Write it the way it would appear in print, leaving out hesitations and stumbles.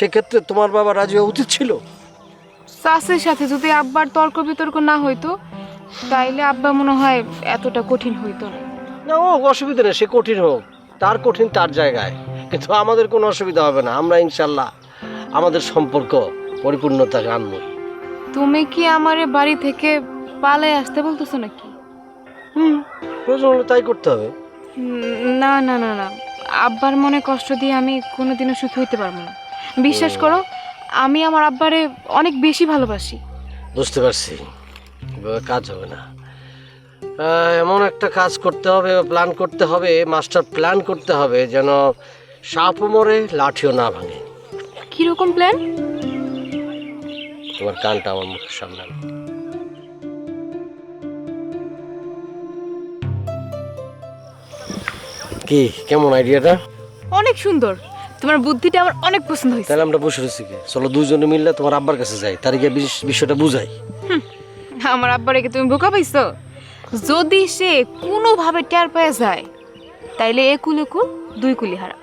সেক্ষেত্রে তোমার বাবা রাজি হওয়া উচিত ছিল। চাষের সাথে যদি আব্বার তর্ক বিতর্ক না হইতো তাইলে আব্বা মনে হয় এতটা কঠিন হইতো না। না, ও অসুবিধা নেই, সে কঠিন হোক, তার কঠিন তার জায়গায়, কিন্তু আমাদের কোনো অসুবিধা হবে না। আমরা ইনশাল্লাহ আমাদের সম্পর্ক পরিপূর্ণতাকে আনবো। তুমি কি আমারে বাড়ি থেকে পালায় আসতে বলতেছো নাকি? প্রয়োজন হলে তাই করতে হবে। না না না না, আব্বার মনে কষ্ট দিয়ে আমি কোনোদিনও সুখী হইতে পারবো না। বিশ্বাস করো, আমি আমার আব্বারে অনেক বেশি ভালোবাসি। বুঝতে পারছি, এভাবে কাজ হবে না। এমন একটা কাজ করতে হবে, প্ল্যান করতে হবে, মাস্টার প্ল্যান করতে হবে যেন সাপও মরে লাঠিও না ভাঙে। কিরকম প্ল্যান? তোমার কানটা আমার মুখের সামনে আনো। কি, কেমন আইডিয়াটা? অনেক সুন্দর, তোমার বুদ্ধিটা আমার অনেক পছন্দ হয়েছে। তাহলে আমরা বসে রয়েছি কি, চলো দুইজনে মিললে তোমার আব্বার কাছে যাই, তার গিয়ে বিষয়টা বুঝাই। আমার আব্বারে কি তুমি বোকা পাইছো? যদি সে কোনোভাবে টের পেয়ে যায় তাইলে একুল একুল দুই কুলি হারা।